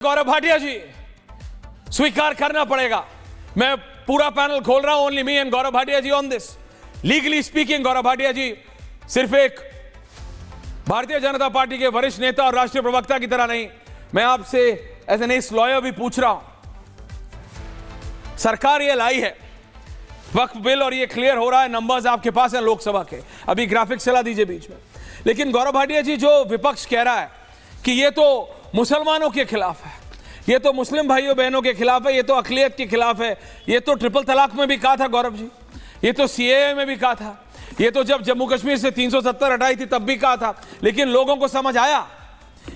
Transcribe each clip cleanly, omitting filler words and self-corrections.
गौरव भाटिया जी, स्वीकार करना पड़ेगा। मैं पूरा पैनल खोल रहा हूं, only me and Gaurav Bhatia ji on this. Legally speaking Gaurav Bhatia ji सिर्फ एक भारतीय जनता पार्टी के वरिष्ठ नेता और राष्ट्रीय प्रवक्ता की तरह नहीं, मैं आपसे एज एन एस लॉयर भी पूछ रहा हूं। सरकार ये लाई है वक्फ बिल और ये क्लियर हो रहा है, नंबर्स आपके पास हैं लोकसभा के, अभी ग्राफिक्स चला दीजिए बीच में। लेकिन गौरव भाटिया जी, जो विपक्ष कह रहा है कि ये तो मुसलमानों के खिलाफ है, ये तो मुस्लिम भाइयों बहनों के खिलाफ है, ये तो अकलियत के खिलाफ है, ये तो ट्रिपल तलाक में भी कहा था गौरव जी, ये तो सीएए में भी कहा था, ये तो जब जम्मू कश्मीर से 370 हटाई थी तब भी कहा था। लेकिन लोगों को समझ आया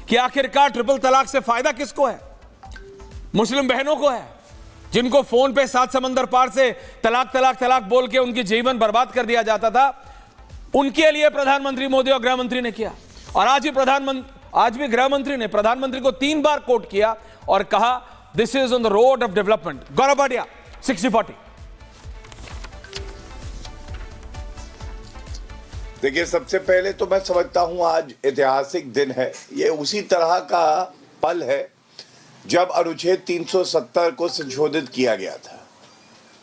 कि आखिरकार ट्रिपल तलाक से फायदा किसको है? मुस्लिम बहनों को है, जिनको फोन पे 7 समंदर पार से तलाक तलाक तलाक बोल के उनकी जीवन बर्बाद कर दिया जाता था। उनके लिए प्रधानमंत्री मोदी और गृह मंत्री ने किया। और आज भी गृह मंत्री ने प्रधानमंत्री को 3 बार कोट किया और कहा this is on the road of development. Gaurav Bhatia 60-40। देखिए, सबसे पहले तो मैं समझता हूं आज ऐतिहासिक दिन है। ये उसी तरह का पल है जब अनुच्छेद 370 को संशोधित किया गया था।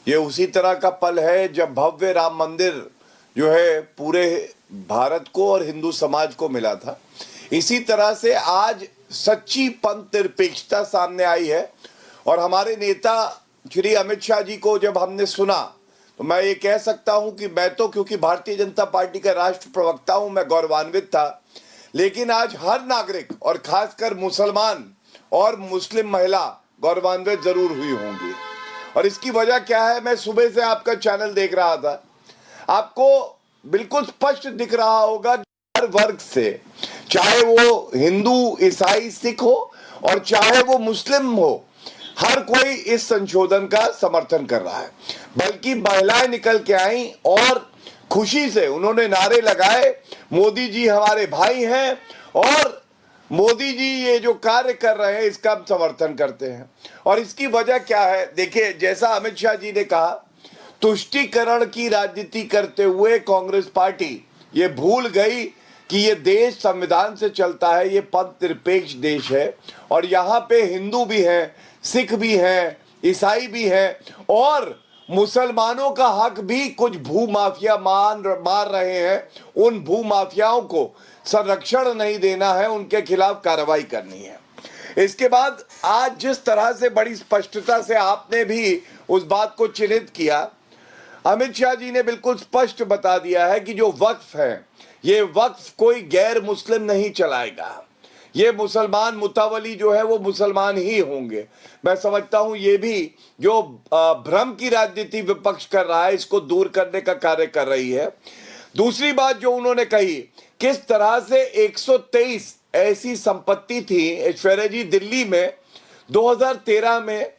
ये उसी तरह का पल है जब भव्य राम मंदिर जो है पूरे भारत को और हिंदू समाज को मिला था। इसी तरह से आज सच्ची पंथ निरपेक्षता सामने आई है। और हमारे नेता श्री अमित शाह जी को जब हमने सुना तो मैं ये कह सकता हूं कि मैं तो, क्योंकि भारतीय जनता पार्टी का राष्ट्र प्रवक्ता हूं, मैं गौरवान्वित था। लेकिन आज हर नागरिक और खासकर मुसलमान और मुस्लिम महिला गौरवान्वित जरूर हुई होंगी। और इसकी वजह क्या है? मैं सुबह से आपका चैनल देख रहा था, आपको बिल्कुल स्पष्ट दिख रहा होगा हर वर्ग से, चाहे वो हिंदू, ईसाई, सिख हो और चाहे वो मुस्लिम हो, हर कोई इस संशोधन का समर्थन कर रहा है। बल्कि महिलाएं निकल के आई और खुशी से उन्होंने नारे लगाए, मोदी जी हमारे भाई हैं और मोदी जी ये जो कार्य कर रहे हैं इसका हम समर्थन करते हैं। और इसकी वजह क्या है? देखिए, जैसा अमित शाह जी ने कहा, तुष्टीकरण की राजनीति करते हुए कांग्रेस पार्टी ये भूल गई कि ये देश संविधान से चलता है, ये पंथ निरपेक्ष देश है और यहाँ पे हिंदू भी हैं, सिख भी हैं, ईसाई भी हैं और मुसलमानों का हक भी कुछ भूमाफिया मार रहे हैं। उन भूमाफियाओं को संरक्षण नहीं देना है, उनके खिलाफ कार्रवाई करनी है। इसके बाद आज जिस तरह से बड़ी स्पष्टता से आपने भी उस बात को चिन्हित किया, अमित शाह जी ने बिल्कुल स्पष्ट बता दिया है कि जो वक्फ है, ये वक्फ कोई गैर मुस्लिम नहीं चलाएगा। ये मुसलमान मुतावली जो है वो मुसलमान ही होंगे। मैं समझता हूं ये भी जो भ्रम की राजनीति विपक्ष कर रहा है, इसको दूर करने का कार्य कर रही है। दूसरी बात जो उन्होंने कही, किस तरह से 123 ऐसी संपत्ति थी ऐश्वर्या जी दिल्ली में 2013 में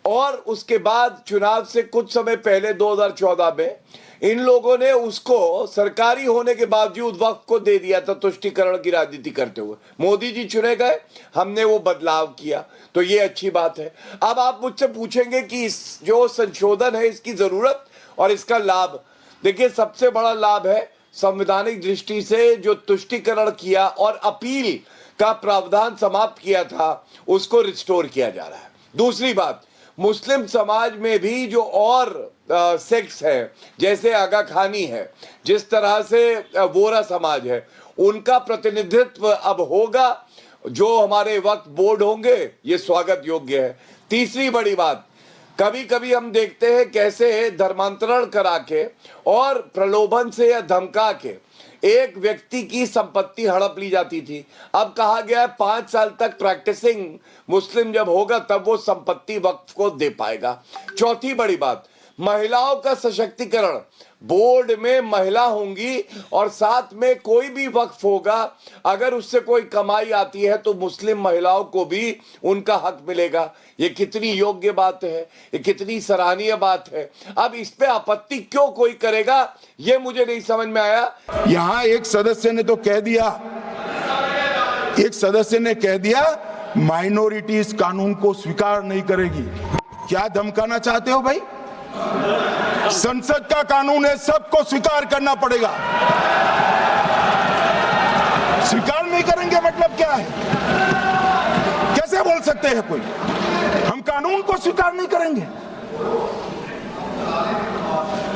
और उसके बाद चुनाव से कुछ समय पहले 2014 में इन लोगों ने उसको सरकारी होने के बावजूद वक्फ को दे दिया था, तुष्टीकरण की राजनीति करते हुए। मोदी जी चुने गए, हमने वो बदलाव किया, तो ये अच्छी बात है। अब आप मुझसे पूछेंगे कि इस जो संशोधन है इसकी जरूरत और इसका लाभ। देखिए, सबसे बड़ा लाभ है संवैधानिक दृष्टि से जो तुष्टीकरण किया और अपील का प्रावधान समाप्त किया था उसको रिस्टोर किया जा रहा है। दूसरी बात, मुस्लिम समाज में भी जो और सेक्ट्स है, जैसे आगा खानी है, जिस तरह से वोरा समाज है, उनका प्रतिनिधित्व अब होगा। जो हमारे वक्फ बोर्ड होंगे ये स्वागत योग्य है। तीसरी बड़ी बात, कभी कभी हम देखते हैं कैसे धर्मांतरण करा के और प्रलोभन से या धमका के एक व्यक्ति की संपत्ति हड़प ली जाती थी। अब कहा गया है 5 साल तक प्रैक्टिसिंग मुस्लिम जब होगा तब वो संपत्ति वक्फ को दे पाएगा। चौथी बड़ी बात, महिलाओं का सशक्तिकरण। बोर्ड में महिला होंगी और साथ में कोई भी वक्फ होगा, अगर उससे कोई कमाई आती है तो मुस्लिम महिलाओं को भी उनका हक मिलेगा। ये कितनी योग्य बात है, ये कितनी सराहनीय बात है। अब इस पे आपत्ति क्यों कोई करेगा, ये मुझे नहीं समझ में आया। यहाँ एक सदस्य ने तो कह दिया, माइनॉरिटीज कानून को स्वीकार नहीं करेगी। क्या धमकाना चाहते हो भाई? संसद का कानून है, सबको स्वीकार करना पड़ेगा। स्वीकार नहीं करेंगे मतलब क्या है? कैसे बोल बदल सकते हैं कोई? हम कानून को स्वीकार नहीं करेंगे।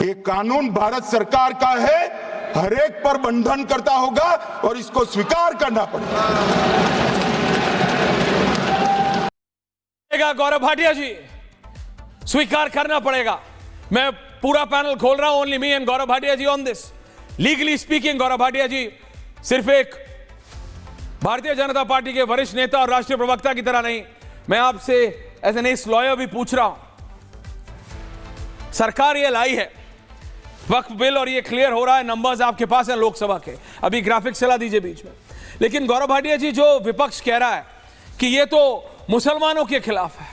ये कानून भारत सरकार का है, हर एक पर बंधन करता होगा और इसको स्वीकार करना पड़ेगा। गौरव भाटिया जी, स्वीकार करना पड़ेगा। मैं पूरा पैनल खोल रहा हूं, only me and Gaurav Bhatia ji on this. Legally speaking, Gaurav Bhatia ji सिर्फ एक भारतीय जनता पार्टी के वरिष्ठ नेता और राष्ट्रीय प्रवक्ता की तरह नहीं, मैं आपसे एज एन एस लॉयर भी पूछ रहा हूं। सरकार ये लाई है वक्फ बिल और ये क्लियर हो रहा है, नंबर्स आपके पास हैं लोकसभा के, अभी ग्राफिक्स चला दीजिए बीच में। लेकिन गौरव भाटिया जी, जो विपक्ष कह रहा है कि ये तो मुसलमानों के खिलाफ है,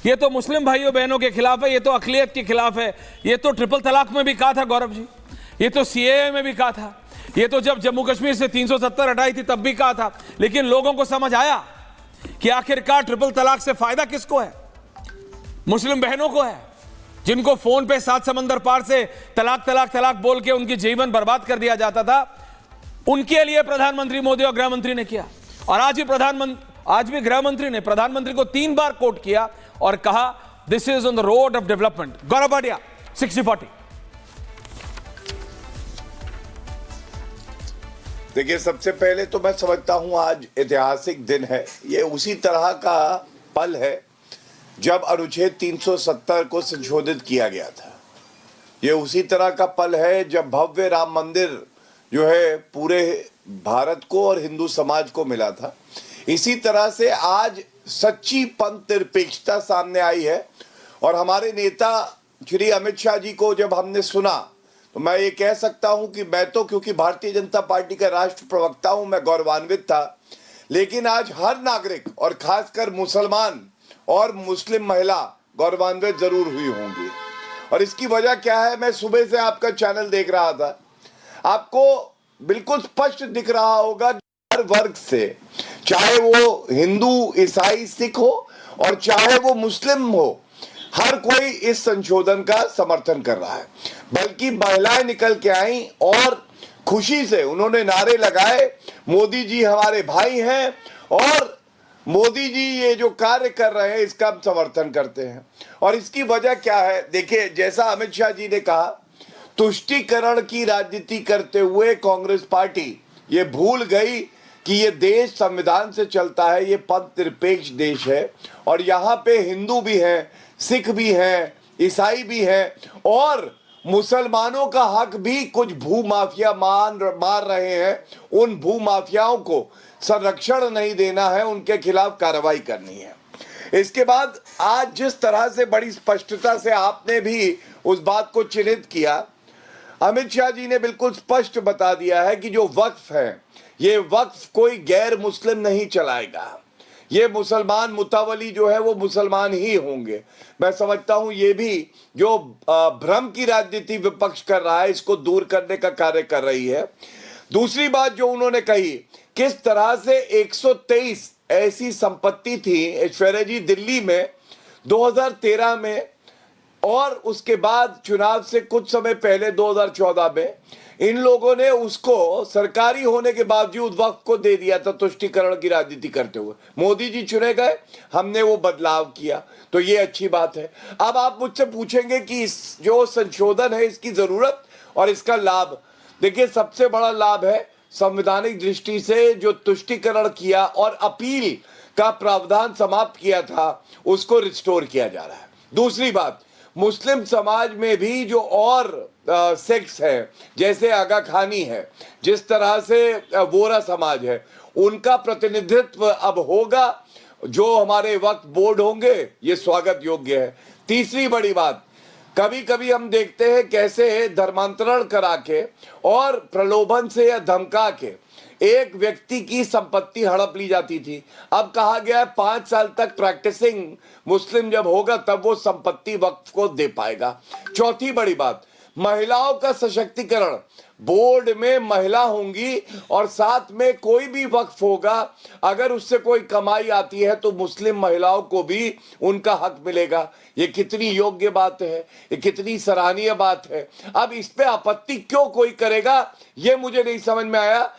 ये तो मुस्लिम भाइयों बहनों के खिलाफ है, ये तो अकलियत के खिलाफ है, ये तो ट्रिपल तलाक में भी कहा था गौरव जी, ये तो सीएए में भी कहा था, ये तो जब जम्मू कश्मीर से 370 हटाई थी तब भी कहा था। लेकिन लोगों को समझ आया कि आखिरकार ट्रिपल तलाक से फायदा किसको है? मुस्लिम बहनों को है, जिनको फोन पे 7 समंदर पार से तलाक तलाक तलाक बोल के उनकी जीवन बर्बाद कर दिया जाता था। उनके लिए प्रधानमंत्री मोदी और गृह मंत्री ने किया। और आज भी गृह मंत्री ने प्रधानमंत्री को 3 बार कोट किया और कहा this is on the road of development. Gaurav Bhatia 60-40। देखिए, सबसे पहले तो मैं समझता हूं आज ऐतिहासिक दिन है। ये उसी तरह का पल है जब अनुच्छेद 370 को संशोधित किया गया था। ये उसी तरह का पल है जब भव्य राम मंदिर जो है पूरे भारत को और हिंदू समाज को मिला था। इसी तरह से आज सच्ची पंथ निरपेक्षता सामने आई है। और हमारे नेता श्री अमित शाह जी को जब हमने सुना तो मैं ये कह सकता हूं कि मैं तो, क्योंकि भारतीय जनता पार्टी का राष्ट्र प्रवक्ता हूं, मैं गौरवान्वित था। लेकिन आज हर नागरिक और खासकर मुसलमान और मुस्लिम महिला गौरवान्वित जरूर हुई होंगी। और इसकी वजह क्या है? मैं सुबह से आपका चैनल देख रहा था, आपको बिल्कुल स्पष्ट दिख रहा होगा हर वर्ग से, चाहे वो हिंदू, ईसाई, सिख हो और चाहे वो मुस्लिम हो, हर कोई इस संशोधन का समर्थन कर रहा है। बल्कि महिलाएं निकल के आई और खुशी से उन्होंने नारे लगाए, मोदी जी हमारे भाई हैं और मोदी जी ये जो कार्य कर रहे हैं इसका हम समर्थन करते हैं। और इसकी वजह क्या है? देखिए, जैसा अमित शाह जी ने कहा, तुष्टीकरण की राजनीति करते हुए कांग्रेस पार्टी ये भूल गई कि ये देश संविधान से चलता है, ये पंथ निरपेक्ष देश है और यहाँ पे हिंदू भी हैं, सिख भी हैं, ईसाई भी हैं और मुसलमानों का हक भी कुछ भूमाफिया मार रहे हैं। उन भूमाफियाओं को संरक्षण नहीं देना है, उनके खिलाफ कार्रवाई करनी है। इसके बाद आज जिस तरह से बड़ी स्पष्टता से आपने भी उस बात को चिन्हित किया, अमित शाह जी ने बिल्कुल स्पष्ट बता दिया है कि जो वक्फ है, ये वक्फ कोई गैर मुस्लिम नहीं चलाएगा। ये मुसलमान मुतावली जो है वो मुसलमान ही होंगे। मैं समझता हूं ये भी जो भ्रम की राजनीति विपक्ष कर रहा है, इसको दूर करने का कार्य कर रही है। दूसरी बात जो उन्होंने कही, किस तरह से 123 ऐसी संपत्ति थी ऐश्वर्या जी दिल्ली में 2013 में और उसके बाद चुनाव से कुछ समय पहले 2014 में इन लोगों ने उसको सरकारी होने के बावजूद वक्फ को दे दिया था, तुष्टीकरण की राजनीति करते हुए। मोदी जी चुने गए, हमने वो बदलाव किया, तो ये अच्छी बात है। अब आप मुझसे पूछेंगे कि इस जो संशोधन है इसकी जरूरत और इसका लाभ। देखिए, सबसे बड़ा लाभ है संवैधानिक दृष्टि से जो तुष्टीकरण किया और अपील का प्रावधान समाप्त किया था, उसको रिस्टोर किया जा रहा है। दूसरी बात, मुस्लिम समाज में भी जो और सेक्स है, जैसे आगा खानी है, जिस तरह से वोरा समाज है, उनका प्रतिनिधित्व अब होगा। जो हमारे वक्फ बोर्ड होंगे, ये स्वागत योग्य है। तीसरी बड़ी बात, कभी कभी हम देखते हैं कैसे धर्मांतरण करा के और प्रलोभन से या धमका के एक व्यक्ति की संपत्ति हड़प ली जाती थी। अब कहा गया है 5 साल तक प्रैक्टिसिंग मुस्लिम जब होगा तब वो संपत्ति वक्फ को दे पाएगा। चौथी बड़ी बात, महिलाओं का सशक्तिकरण। बोर्ड में महिला होंगी और साथ में कोई भी वक्फ होगा, अगर उससे कोई कमाई आती है तो मुस्लिम महिलाओं को भी उनका हक मिलेगा। ये कितनी योग्य बात है, ये कितनी सराहनीय बात है। अब इस पे आपत्ति क्यों कोई करेगा, ये मुझे नहीं समझ में आया।